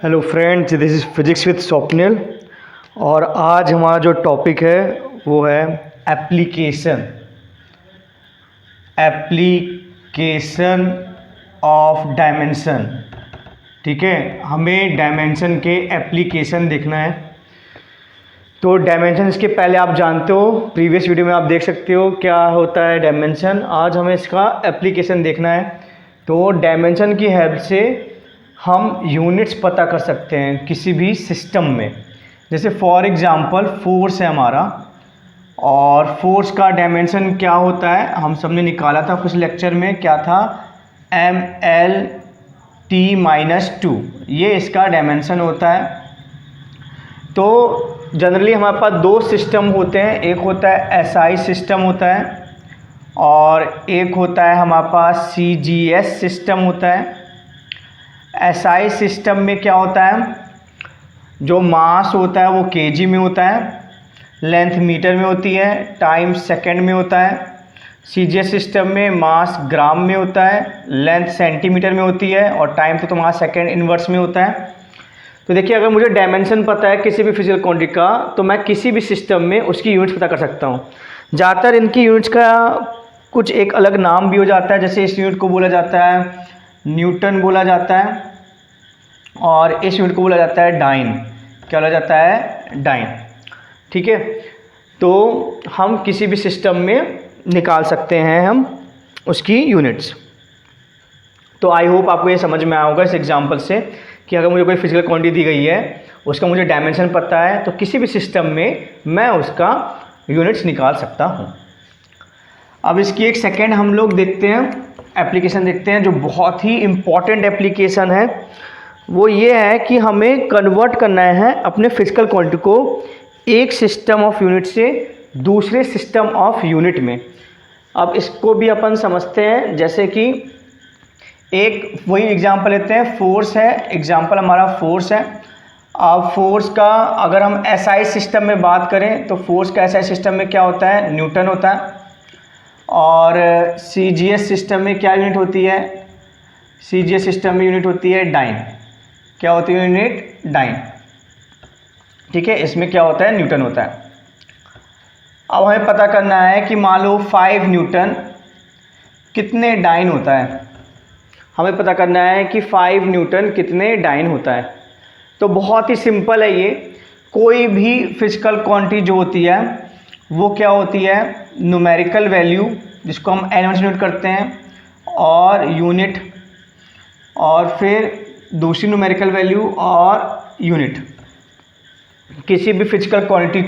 Hello friends, this is physics with Swapnil. और आज हमारा जो टॉपिक है वो है एप्लीकेशन ऑफ डायमेंशन। ठीक है, हमें डायमेंशन के एप्लीकेशन देखना है। तो डायमेंशन इसके पहले आप जानते हो, प्रीवियस वीडियो में आप देख सकते हो क्या होता है डायमेंशन। आज हमें इसका एप्लीकेशन देखना है। तो डायमेंशन की हेल्प से हम यूनिट्स पता कर सकते हैं किसी भी सिस्टम में। जैसे फॉर एग्जांपल फोर्स है हमारा, और फोर्स का डायमेंशन क्या होता है हम सबने निकाला था कुछ लेक्चर में, क्या था mL/T-2, ये इसका डायमेंशन होता है। तो जनरली हमारे पास दो सिस्टम होते हैं, एक होता है SI सिस्टम होता है और एक होता है हमारे पास CGS सिस्टम होता है। SI सिस्टम में क्या होता है, जो मास होता है वो kg में होता है, लेंथ मीटर में होती है, टाइम सेकंड में होता है। CGS सिस्टम में मास ग्राम में होता है, लेंथ सेंटीमीटर में होती है और टाइम तो तुम्हारा सेकंड इनवर्स में होता है। तो देखिए, अगर मुझे डायमेंशन पता है किसी भी फिजिकल क्वांटिटी का तो मैं किसी भी सिस्टम में उसकी यूनिट्स पता कर सकता हूँ। ज़्यादातर इनकी यूनिट्स का कुछ एक अलग नाम भी हो जाता है। जैसे इस यूनिट को बोला जाता है न्यूटन बोला जाता है, और इस यूनिट को बोला जाता है डाइन। क्या बोला जाता है? डाइन। ठीक है, तो हम किसी भी सिस्टम में निकाल सकते हैं हम उसकी यूनिट्स। तो आई होप आपको ये समझ में आया होगा इस एग्जांपल से कि अगर मुझे कोई फिजिकल क्वांटिटी दी गई है, उसका मुझे डायमेंशन पता है, तो किसी भी सिस्टम में मैं उसका यूनिट्स निकाल सकता हूँ। अब इसकी एक सेकेंड हम लोग देखते हैं, एप्लीकेशन देखते हैं जो बहुत ही इम्पॉर्टेंट एप्लीकेशन है। वो ये है कि हमें कन्वर्ट करना है अपने फिजिकल क्वांटिटी को एक सिस्टम ऑफ यूनिट से दूसरे सिस्टम ऑफ यूनिट में। अब इसको भी अपन समझते हैं, जैसे कि एक वही एग्जांपल लेते हैं, फोर्स है, एग्जांपल हमारा फोर्स है। अब फोर्स का अगर हम SI सिस्टम में बात करें तो फोर्स का SI सिस्टम में क्या होता है? न्यूटन होता है। और CGS सिस्टम में क्या यूनिट होती है? CGS सिस्टम में यूनिट होती है डाइन। क्या होती है यूनिट? डाइन। ठीक है, इसमें क्या होता है? न्यूटन होता है। अब हमें पता करना है कि मान लो 5 न्यूटन कितने डाइन होता है। हमें पता करना है कि 5 न्यूटन कितने डाइन होता है। तो बहुत ही सिंपल है ये। कोई भी फिजिकल क्वांटिटी जो होती है वो क्या होती है? न्यूमेरिकल वैल्यू, जिसको हम N1 से नोट करते हैं, और यूनिट, और फिर दूसरी न्यूमेरिकल वैल्यू और यूनिट। किसी भी फिजिकल क्वांटिटी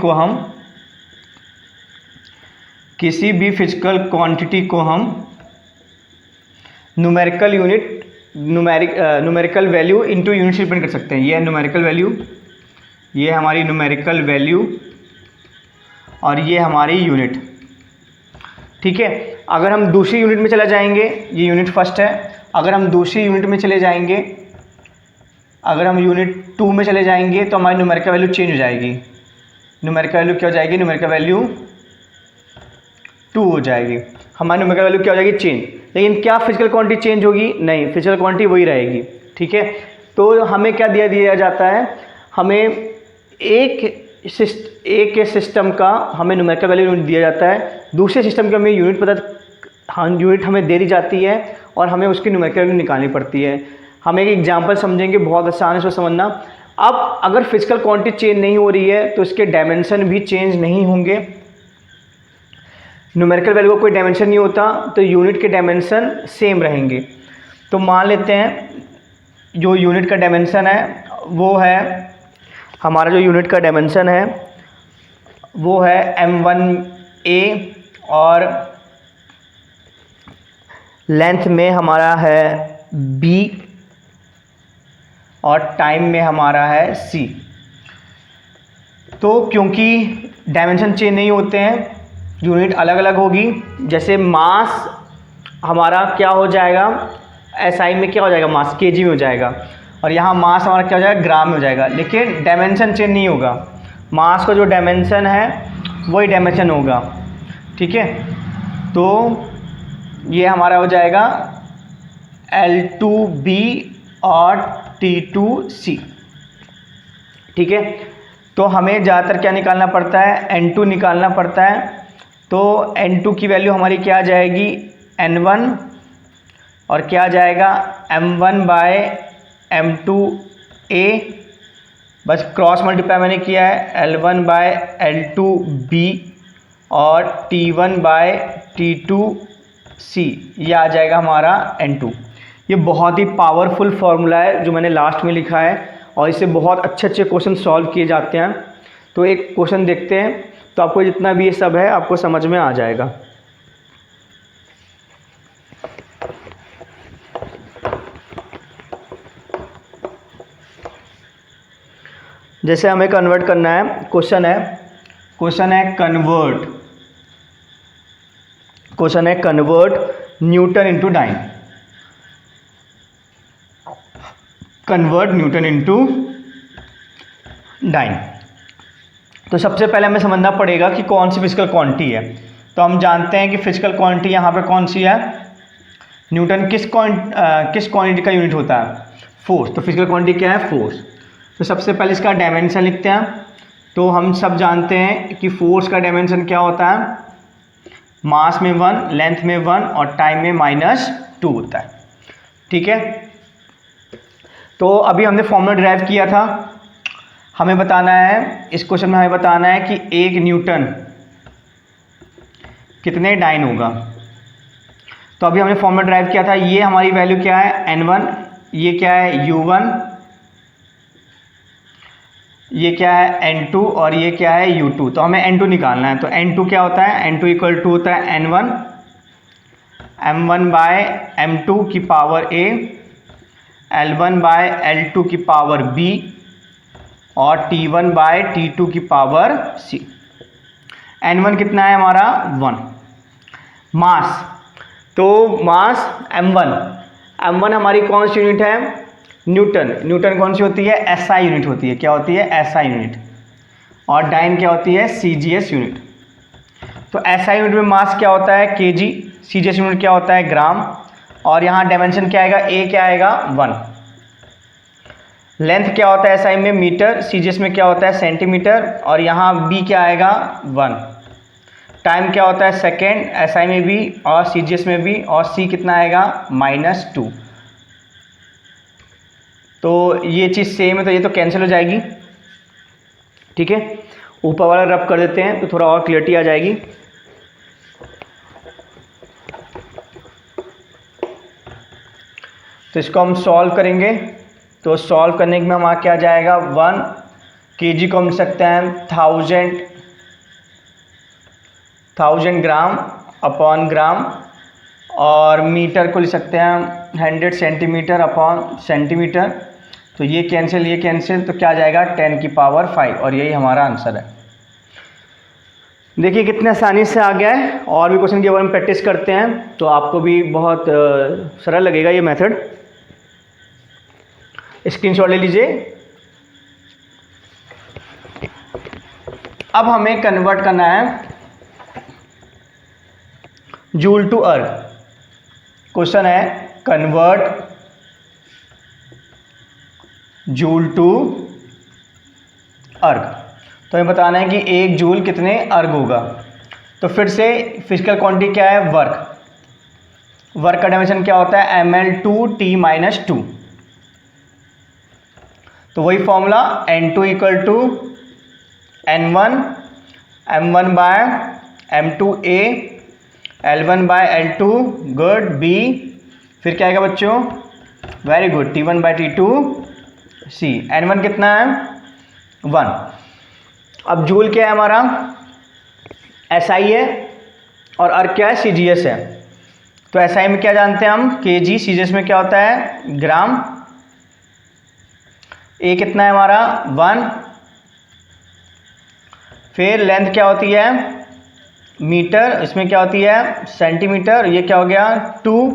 को हम न्यूमेरिकल वैल्यू इंटू यूनिट से डिपेंड कर सकते हैं। ये है न्यूमेरिकल वैल्यू, ये है हमारी न्यूमेरिकल वैल्यू, और ये हमारी यूनिट। ठीक है, अगर हम दूसरी यूनिट में चले जाएंगे, ये यूनिट फर्स्ट है, अगर हम दूसरी यूनिट में चले जाएंगे, अगर हम यूनिट 2 में चले जाएंगे तो हमारी न्यूमेरिकल वैल्यू चेंज हो जाएगी। न्यूमेरिकल वैल्यू क्या हो जाएगी? न्यूमेरिकल वैल्यू 2 हो जाएगी। हमारी न्यूमेरिकल वैल्यू क्या हो जाएगी? चेंज। लेकिन क्या फिजिकल क्वांटिटी चेंज होगी? नहीं, फिजिकल क्वांटिटी वही रहेगी। ठीक है, तो हमें क्या दिया जाता है? हमें एक सिस्टम का हमें न्यूमेरिकल वैल्यू दिया जाता है, दूसरे सिस्टम की हमें यूनिट हमें दे दी जाती है, और हमें उसकी न्यूमेरिकल वैल्यू निकालनी पड़ती है। हम एक एग्जांपल समझेंगे, बहुत आसान है इसको समझना। अब अगर फिजिकल क्वांटिटी चेंज नहीं हो रही है तो इसके डायमेंशन भी चेंज नहीं होंगे। न्यूमेरिकल वैल्यू का कोई डायमेंशन नहीं होता तो यूनिट के डायमेंशन सेम रहेंगे। तो मान लेते हैं जो यूनिट का डायमेंशन है वो है, हमारा जो यूनिट का डायमेंशन है वो है m1a, और लेंथ में हमारा है b, और टाइम में हमारा है c। तो क्योंकि डायमेंशन चेंज नहीं होते हैं, यूनिट अलग अलग होगी। जैसे मास हमारा क्या हो जाएगा? SI में क्या हो जाएगा? मास kg में हो जाएगा, और यहाँ मास हमारा क्या हो जाएगा? ग्राम में हो जाएगा। लेकिन डायमेंशन चेंज नहीं होगा, मास का जो डायमेंशन है वही डायमेंशन होगा। ठीक है, तो ये हमारा हो जाएगा L2b और T2c। ठीक है। तो हमें ज़्यादातर क्या निकालना पड़ता है, N2 निकालना पड़ता है। तो N2 की वैल्यू हमारी क्या आ जाएगी, N1, और क्या आ जाएगा M1/M2A, बस क्रॉस मल्टीप्लाई मैंने किया है, L1/L2B और T1/T2C, ये आ जाएगा हमारा N2। ये बहुत ही पावरफुल फार्मूला है जो मैंने लास्ट में लिखा है, और इससे बहुत अच्छे अच्छे क्वेश्चन सॉल्व किए जाते हैं। तो एक क्वेश्चन देखते हैं, तो आपको जितना भी ये सब है आपको समझ में आ जाएगा। जैसे हमें कन्वर्ट करना है, क्वेश्चन है convert newton into dyne. Convert newton into dyne. तो सबसे पहले हमें समझना पड़ेगा कि कौन सी फिजिकल क्वांटिटी है। तो हम जानते हैं कि फिजिकल क्वांटिटी यहाँ पे कौन सी है, न्यूटन किस क्वांटिटी का यूनिट होता है, फोर्स। तो फिजिकल क्वांटिटी क्या है, फोर्स। तो सबसे पहले इसका डायमेंशन लिखते हैं। तो हम सब जानते हैं कि फोर्स का डायमेंशन क्या होता है, मास में 1, लेंथ में 1 और टाइम में -2 होता है। ठीक है। तो अभी हमने फॉर्मूला डिराइव किया था। हमें बताना है, इस क्वेश्चन में हमें बताना है कि 1 न्यूटन कितने डाइन होगा। तो अभी हमने फॉर्मूला डिराइव किया था, ये हमारी वैल्यू क्या है, N1, ये क्या है U1, ये क्या है N2 और ये क्या है U2। तो हमें N2 निकालना है। तो N2 क्या होता है, N2 इक्वल टू होता है N1 M1/M2 की पावर A, L1/L2 की पावर B और T1/T2 की पावर C। N1 कितना है हमारा, 1। मास, तो मास M1 हमारी कौन सी यूनिट है, न्यूटन कौन सी होती है, SI यूनिट होती है। क्या होती है, SI यूनिट। और डाइन क्या होती है, CGS यूनिट। तो SI यूनिट में मास क्या होता है, kg, CGS यूनिट क्या होता है, ग्राम, और यहाँ डायमेंशन क्या आएगा, A क्या आएगा, 1। लेंथ क्या होता है SI में, मीटर, CGS में क्या होता है, सेंटीमीटर, और यहाँ B क्या आएगा, 1। टाइम क्या होता है, सेकेंड, SI में भी और CGS में भी, और C कितना आएगा, -2। तो ये चीज़ सेम है, तो ये तो कैंसिल हो जाएगी। ठीक है, ऊपर वाला रब कर देते हैं तो थोड़ा और क्लियरिटी आ जाएगी। तो इसको हम सॉल्व करेंगे। तो सॉल्व करने में हमारा क्या जाएगा, 1 kg को हम लिख सकते हैं 1000 ग्राम अपॉन ग्राम, और मीटर को लिख सकते हैं 100 सेंटीमीटर अपॉन सेंटीमीटर। तो ये कैंसिल, तो क्या जाएगा, 10 की पावर 5, और यही हमारा आंसर है। देखिए कितने आसानी से आ गया है। और भी क्वेश्चन के बारे में प्रैक्टिस करते हैं तो आपको भी बहुत सरल लगेगा ये मेथड। स्क्रीनशॉट ले लीजिए। अब हमें कन्वर्ट करना है जूल टू अर्ग। क्वेश्चन है कन्वर्ट जूल टू अर्ग। तो हमें बताना है कि 1 जूल कितने अर्ग होगा। तो फिर से फिजिकल क्वांटिटी क्या है, वर्क का डायमेंशन क्या होता है, ml2T-2। तो वही फॉर्मूला, N2 equal to N1 M1/M2A L1/L2 गुड B, फिर क्या आएगा बच्चों, वेरी गुड, T1/T2C। N1 कितना है, 1। अब जूल क्या है हमारा, SI है, और अर्ग क्या है, CGS है। तो SI में क्या जानते हैं हम, kg, CGS में क्या होता है, ग्राम। A कितना है हमारा, 1। फिर लेंथ क्या होती है, मीटर, इसमें क्या होती है, सेंटीमीटर, ये क्या हो गया, 2।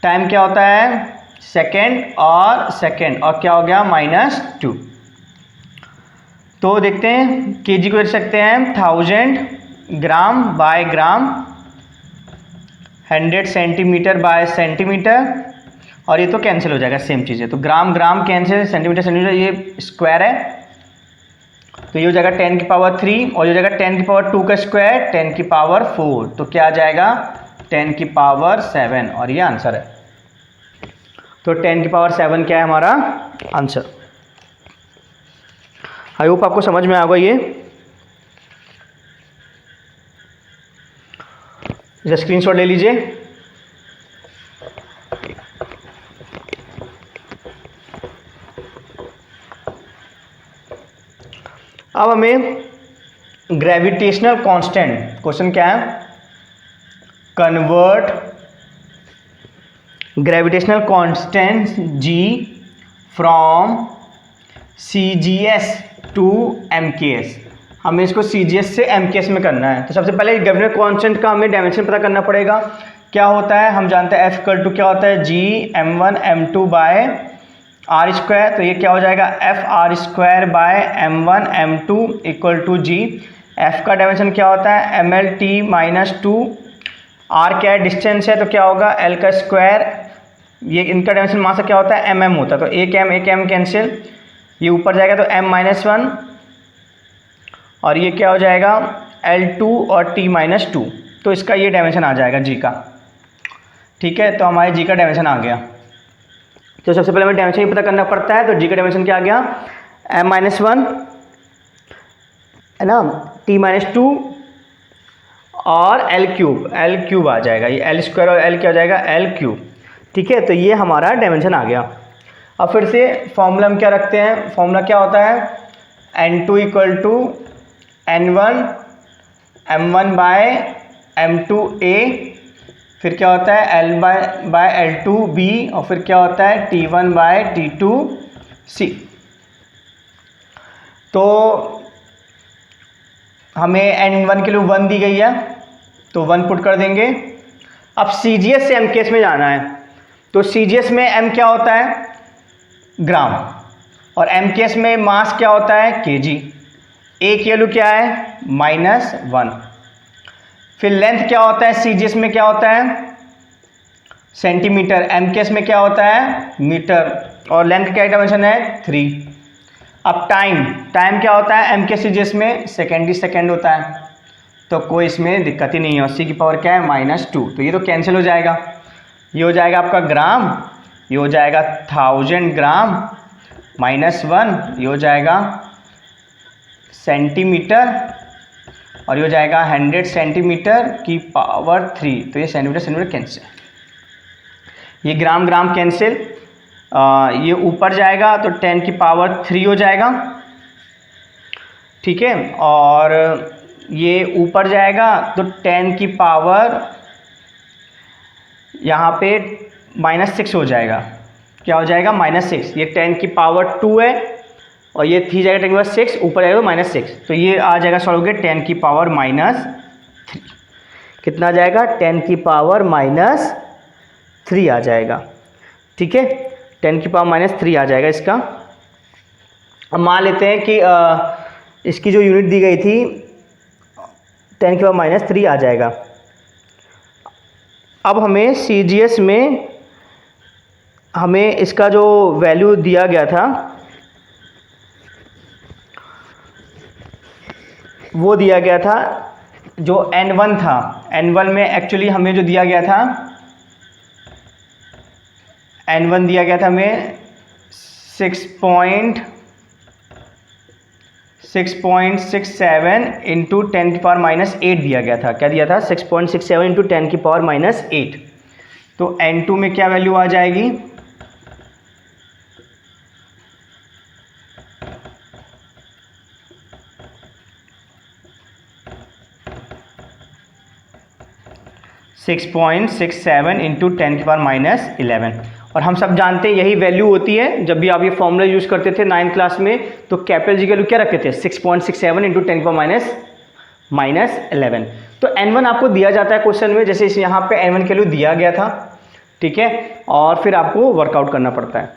टाइम क्या होता है, सेकेंड, और क्या हो गया, -2। तो देखते हैं, kg को लिख सकते हैं 1000 ग्राम बाय ग्राम, 100 सेंटीमीटर बाय सेंटीमीटर, और ये तो कैंसिल हो जाएगा, सेम चीज़ है। तो ग्राम ग्राम कैंसिल, सेंटीमीटर सेंटीमीटर, ये स्क्वायर है तो ये हो जाएगा 10 की पावर 3 और ये हो जाएगा 10 की पावर 2 का स्क्वायर 10 की पावर 4, तो क्या आ जाएगा 10 की पावर 7 और ये आंसर है। तो 10 की पावर 7 क्या है हमारा आंसर। आई होप आपको समझ में आ गया ये। इसे स्क्रीनशॉट ले लीजिए। अब हमें ग्रेविटेशनल कांस्टेंट, क्वेश्चन क्या है, convert gravitational constant G from CGS to MKS। हमें इसको CGS से MKS में करना है। तो सबसे पहले ग्रेविटेशनल कांस्टेंट का हमें डायमेंशन पता करना पड़ेगा। क्या होता है, हम जानते हैं F इक्वल टू क्या होता है, G m1 m2 bye are square. तो ये क्या हो जाएगा, F R square by m1 m2 equal to G. F का डायमेंशन क्या होता है, mlt माइनस 2, आर क्या है डिस्टेंस है तो क्या होगा एल का स्क्वायर, ये इनका डायमेंशन मास क्या होता है mm होता है, तो एक m कैंसिल, ये ऊपर जाएगा तो m-1 और ये क्या हो जाएगा L2 और t-2, तो इसका ये डायमेंशन आ जाएगा जी का। ठीक है, तो हमारे जी का डायमेंशन आ गया। तो सबसे पहले हमें डायमेंशन ही पता करना पड़ता है। तो जी का डायमेंशन क्या आ गया, m-1 है ना, t-2 और एल क्यूब आ जाएगा, ये एल स्क्वायर और एल क्या हो जाएगा एल क्यूब। ठीक है, तो ये हमारा डायमेंशन आ गया। अब फिर से फॉर्मूला हम क्या रखते हैं, फॉर्मूला क्या होता है n2 equal to n1 m1 bye m2a, फिर क्या होता है L बाय L2b और फिर क्या होता है T1 बाय T2c। तो हमें n1 के लिए 1 दी गई है तो 1 पुट कर देंगे। अब CGS से MKS में जाना है, तो CGS में m क्या होता है ग्राम और MKS में मास क्या होता है kg। a की वैल्यू क्या है -1। फिर लेंथ क्या होता है CGS में क्या होता है सेंटीमीटर, MKS में क्या होता है मीटर और लेंथ का क्या डायमेंशन है 3। अब टाइम क्या होता है MKS CGS में सेकेंड होता है, तो कोई इसमें दिक्कत ही नहीं है। और c की पावर क्या है -2, तो ये तो कैंसिल हो जाएगा, ये हो जाएगा आपका ग्राम, ये हो जाएगा 1000 ग्राम -1, ये हो जाएगा सेंटीमीटर और ये हो जाएगा 100 सेंटीमीटर की पावर 3, तो ये सेंटीमीटर कैंसिल, ये ग्राम कैंसिल, ये ऊपर जाएगा तो 10 की पावर 3 हो जाएगा। ठीक है, और ये ऊपर जाएगा तो 10 की पावर यहाँ पे -6 हो जाएगा, क्या हो जाएगा -6, ये 10 की पावर 2 है और ये 3 जाएगा 10 की पावर 6, ऊपर जाएगा तो -6, तो ये आ जाएगा सॉल्व करके 10 की पावर -3, कितना आ जाएगा 10 की पावर -3 आ जाएगा। ठीक है, 10 की पावर -3 आ जाएगा इसका। अब मान लेते हैं कि इसकी जो यूनिट दी गई थी 10 की पावर -3 आ जाएगा। अब हमें CGS में हमें इसका जो वैल्यू दिया गया था वो दिया गया था जो n1 था, n1 में एक्चुअली हमें जो दिया गया था n1 दिया गया था हमें 6.67 इंटू 10 की पावर -8 दिया गया था। क्या दिया था 6.67 इंटू 10 की पावर -8, तो n2 में क्या वैल्यू आ जाएगी 6.67 इंटू 10 की पावर -11, और हम सब जानते हैं यही वैल्यू होती है जब भी आप ये फॉर्मूला यूज़ करते थे 9th क्लास में, तो कैपिटल जी की वैल्यू क्या रखते थे 6.67 इंटू 10 की पावर -11। तो n1 आपको दिया जाता है क्वेश्चन में, जैसे इस यहाँ पे n1 की वैल्यू दिया गया था। ठीक है, और फिर आपको वर्कआउट करना पड़ता है।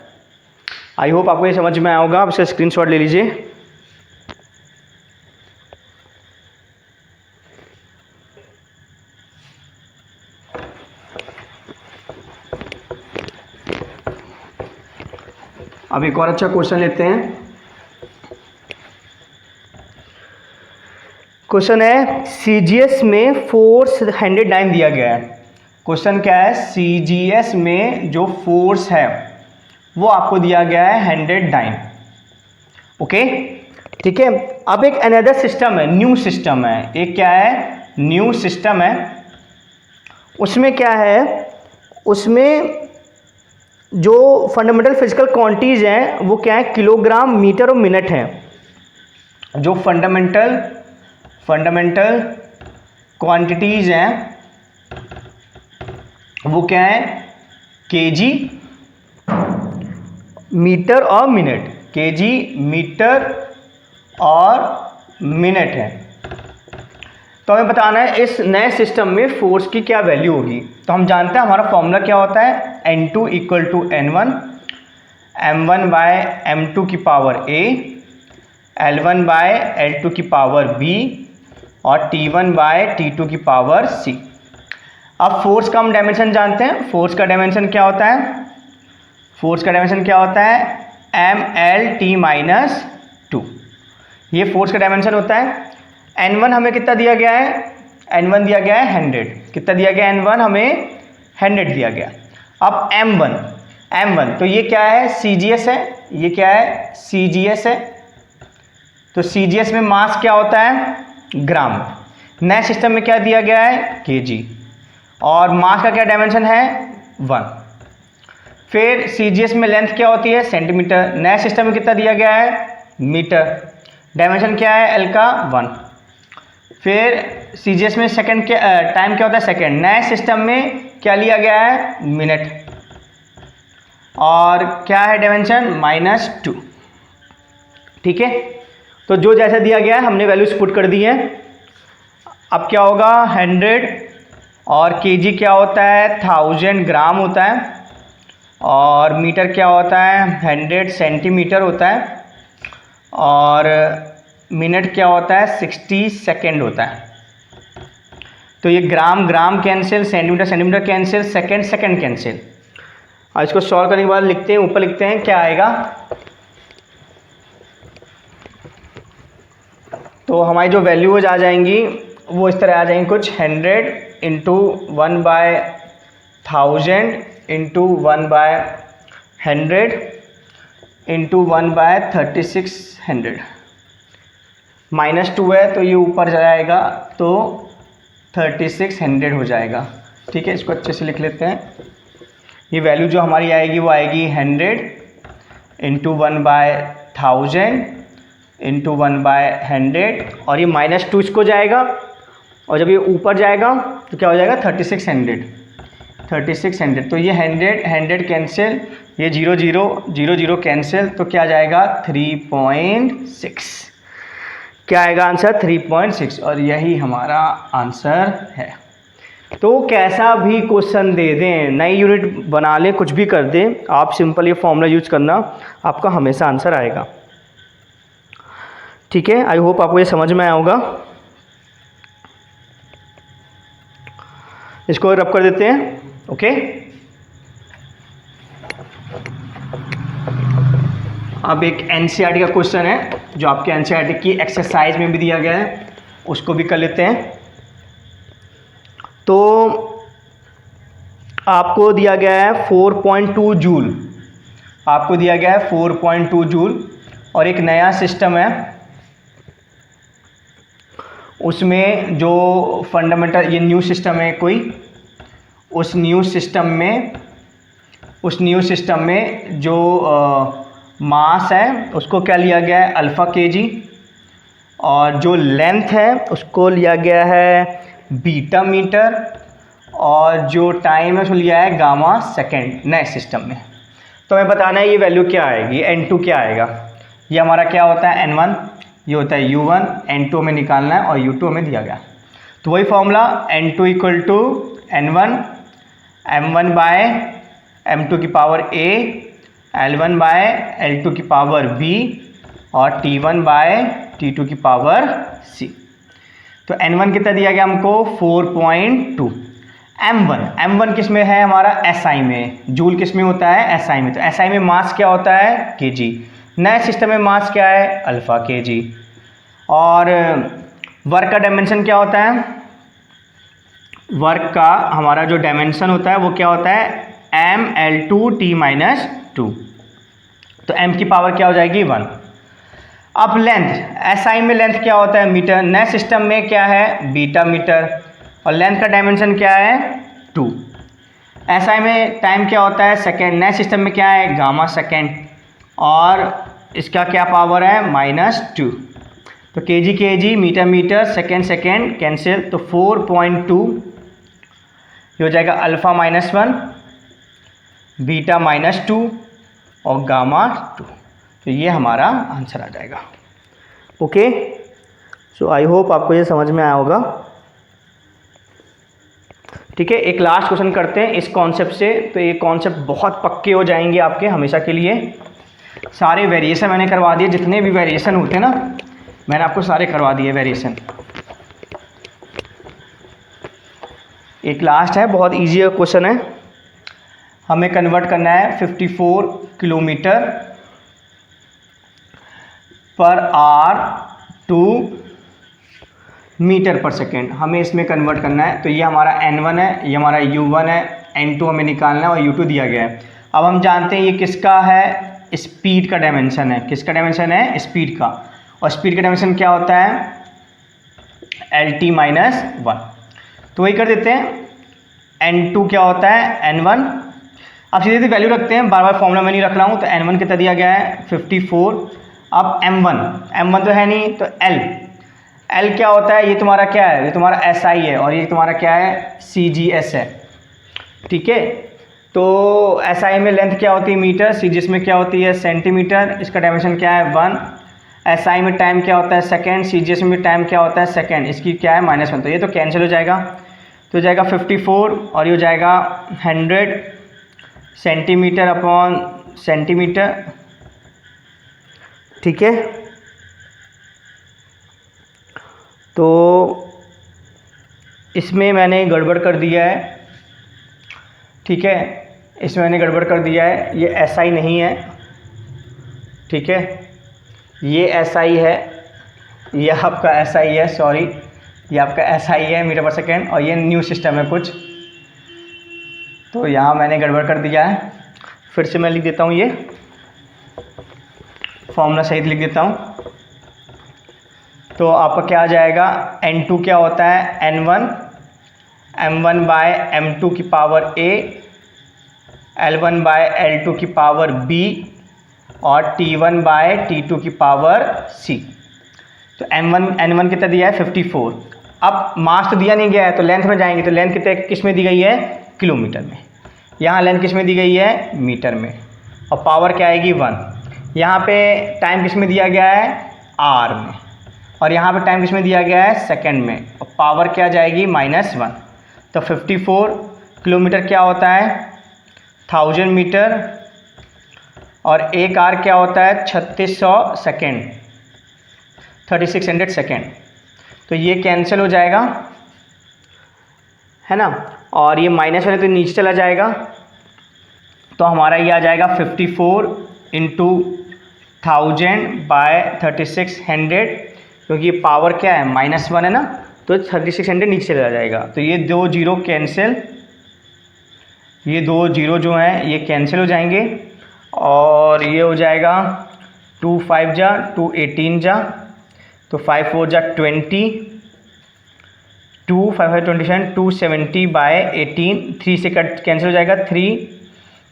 आई होप आपको ये समझ में आया होगा। आप इसका स्क्रीनशॉट ले लीजिए। अब एक और अच्छा क्वेश्चन लेते हैं। क्वेश्चन है सीजीएस में फोर्स 109 दिया गया है। क्वेश्चन क्या है, सीजीएस में जो फोर्स है वो आपको दिया गया है 109। ओके, ठीक है। अब एक अनदर सिस्टम है, न्यू सिस्टम है, एक क्या है, न्यू सिस्टम है। उसमें क्या है, उसमें जो फंडामेंटल फिजिकल क्वांटिटीज हैं वो क्या है, किलोग्राम, मीटर और मिनट है। जो फंडामेंटल क्वांटिटीज हैं वो क्या है, केजी, मीटर और मिनट, केजी, मीटर और मिनट है। तो हमें बताना है इस नए सिस्टम में फोर्स की क्या वैल्यू होगी। तो हम जानते हैं हमारा फॉर्मूला क्या होता है, N2 equal to N1, M1 bye M2 की power A, L1 bye L2 की पावर B और T1 बाय T2 की पावर C। अब फोर्स का हम डायमेंशन जानते हैं। फोर्स का डायमेंशन क्या होता है, फोर्स का डायमेंशन क्या होता है, MLT-2। ये फोर्स का डायमेंशन होता है। N1 हमें कितना दिया गया है, N1 दिया गया है 100। कितना दिया गया, N1 हमें 100 दिया गया। अब M1 तो ये क्या है, CGS है, ये क्या है, CGS है। तो CGS में मास क्या होता है, ग्राम। नए सिस्टम में क्या दिया गया है, kg, और मास का क्या डायमेंशन है, 1। फिर CGS में लेंथ क्या होती है, सेंटीमीटर। नए सिस्टम में कितना दिया गया है, मीटर। डायमेंशन क्या है, L का 1। फिर CGS में सेकंड क्या, टाइम क्या होता है, सेकंड। नए सिस्टम में क्या लिया गया है, मिनट, और क्या है डायमेंशन, -2। ठीक है, तो जो जैसा दिया गया है हमने वैल्यूज पुट कर दी है। अब क्या होगा, 100 और केजी क्या होता है, 1000 ग्राम होता है, और मीटर क्या होता है, 100 सेंटीमीटर होता है, और मिनट क्या होता है, 60 सेकेंड होता है। तो ये gram gram cancel, centimetre centimetre cancel, second second cancel. और इसको सॉल्व करने के बाद लिखते हैं, ऊपर लिखते हैं क्या आएगा। तो हमारी जो वैल्यूज आ जाएंगी वो इस तरह आ जाएंगी कुछ, 100 इंटू 1/1000 इंटू 1/100 इंटू 1/3600। -2 है तो ये ऊपर जाएगा तो 3600 हो जाएगा। ठीक है, इसको अच्छे से लिख लेते हैं। ये वैल्यू जो हमारी आएगी वो आएगी 100 इंटू 1/1000 इंटू 1/100, और ये -2 इसको जाएगा, और जब ये ऊपर जाएगा तो क्या हो जाएगा, 3600। तो ये 100 कैंसिल, ये 0 0 कैंसिल, तो क्या जाएगा, 3.6। क्या आएगा आंसर, 3.6, और यही हमारा आंसर है। तो कैसा भी क्वेश्चन दे दें, नई यूनिट बना लें, कुछ भी कर दें, आप सिंपल ये फॉर्मूला यूज करना, आपका हमेशा आंसर आएगा। ठीक है, आई होप आपको ये समझ में आया होगा। इसको रब कर देते हैं। ओके, अब एक एनसीईआरटी का क्वेश्चन है जो आपके एनसीईआरटी की एक्सरसाइज में भी दिया गया है, उसको भी कर लेते हैं। तो आपको दिया गया है 4.2 जूल, आपको दिया गया है 4.2 जूल, और एक नया सिस्टम है, उसमें जो फंडामेंटल, ये न्यू सिस्टम है कोई, उस न्यू सिस्टम में जो मास है उसको क्या लिया गया है, अल्फ़ा केजी, और जो लेंथ है उसको लिया गया है बीटा मीटर, और जो टाइम है उसको लिया है गामा सेकेंड नए सिस्टम में। तो हमें बताना है ये वैल्यू क्या आएगी, N2 क्या आएगा। ये हमारा क्या होता है, N1, ये होता है U1, N2 में निकालना है और U2 में दिया गया। तो वही फॉर्मूला, N2 equal to N1, M1 bye M2 की power A, L1 bye L2 की पावर B, और T1 बाय T2 की पावर C। तो N1 कितना दिया गया हमको, 4.2, m1 किस में है हमारा SI में, जूल किस में होता है SI में, तो SI में मास क्या होता है kg, नए सिस्टम में मास क्या है अल्फा kg। और वर्क का डायमेंशन क्या होता है, वर्क का हमारा जो डायमेंशन होता है वो क्या होता है mL2T-2, तो m की पावर क्या हो जाएगी 1। अब लेंथ, SI में लेंथ क्या होता है मीटर, नए सिस्टम में क्या है बीटा मीटर, और लेंथ का डायमेंशन क्या है 2। SI में टाइम क्या होता है सेकेंड, नए सिस्टम में क्या है गामा सेकेंड, और इसका क्या पावर है -2। तो kg metre metre second second cancel, तो 4.2 ये हो जाएगा अल्फ़ा -1 बीटा -2 और गामा 2, तो ये हमारा आंसर आ जाएगा। ओके, सो आई होप आपको ये समझ में आया होगा। ठीक है, एक लास्ट क्वेश्चन करते हैं इस कॉन्सेप्ट से, तो ये कॉन्सेप्ट बहुत पक्के हो जाएंगे आपके हमेशा के लिए। सारे वेरिएशन मैंने करवा दिए, जितने भी वेरिएशन होते हैं ना मैंने आपको सारे करवा दिए वेरिएशन। एक लास्ट है, बहुत इजी क्वेश्चन है, हमें कन्वर्ट करना है 54 kilometre per hour to metre per second, हमें इसमें कन्वर्ट करना है। तो ये हमारा n1 है, ये हमारा u1 है, n2 हमें निकालना है और u2 दिया गया है। अब हम जानते हैं ये किसका है, स्पीड का डायमेंशन है, किसका डायमेंशन है स्पीड का, और स्पीड का डायमेंशन क्या होता है LT-1। तो वही कर देते हैं, n2 क्या होता है n1। अब सीधे सीधे वैल्यू रखते हैं, बार बार फॉर्मूला में नहीं रख रहा हूँ। तो n1 कितना दिया गया है 54। अब m1 तो है नहीं, तो L क्या होता है, ये तुम्हारा क्या है, ये तुम्हारा SI है, और ये तुम्हारा क्या है CGS है। ठीक है, तो SI में लेंथ क्या होती है मीटर, CGS में क्या होती है सेंटीमीटर, इसका डायमेंशन क्या है 1। SI में टाइम क्या होता है सेकेंड, CGS में टाइम क्या होता है सेकेंड, इसकी क्या है -1, तो ये तो कैंसिल हो जाएगा। तो हो जाएगा 54 और ये हो जाएगा 100 सेंटीमीटर अपॉन सेंटीमीटर। ठीक है, तो इसमें मैंने गड़बड़ कर दिया है। ठीक है, इसमें मैंने गड़बड़ कर दिया है, ये SI नहीं है। ठीक है, ये SI है, ये आपका SI है, सॉरी ये आपका SI है मीटर पर सेकेंड, और ये न्यू सिस्टम है कुछ, तो यहाँ मैंने गड़बड़ कर दिया है। फिर से मैं लिख देता हूँ, ये फॉर्मूला सहित लिख देता हूँ। तो आपका क्या आ जाएगा, n2 क्या होता है n1 m1 बाय m2 की power a, l1 bye l2 की पावर b, और t1 बाय t2 की पावर c। तो n1 कितना दिया है 54। अब मास तो दिया नहीं गया है, तो लेंथ में जाएंगे, तो लेंथ कितने किस में दी गई है किलोमीटर में, यहाँ लेंथ किस में दी गई है मीटर में, और पावर क्या आएगी 1। यहाँ पे टाइम किस में दिया गया है आर में, और यहाँ पे टाइम किस में दिया गया है सेकंड में, और पावर क्या जाएगी -1। तो 54 किलोमीटर क्या होता है 1000 मीटर, और एक आर क्या होता है 3600 सेकेंड, 3600 सेकेंड। तो ये कैंसिल हो जाएगा, है ना, और ये माइनस वाले तो नीचे चला जाएगा, तो हमारा ये आ जाएगा 54 इंटू 1000 बाय 3600, क्योंकि पावर क्या है -1 है ना, तो 3600 नीचे चला जाएगा। तो ये 2 जीरो कैंसिल, ये 2 जीरो जो हैं ये कैंसिल हो जाएंगे, और ये हो जाएगा 2 5 जा 2 18 जा, तो 5 4 जा 20, 2 5 5 27, 270 बाय 18, 3 से कट कैंसिल हो जाएगा, 3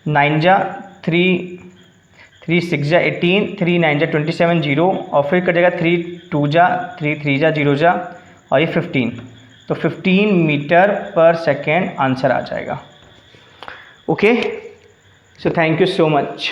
9 जा 3 6 जा 18, 3 9 जा 27 जीरो, और फिर कट जाएगा 3 2 जा 3 3 जा 0 जा, और ये 15, तो 15 मीटर पर सेकेंड आंसर आ जाएगा। Okay, so thank you so much.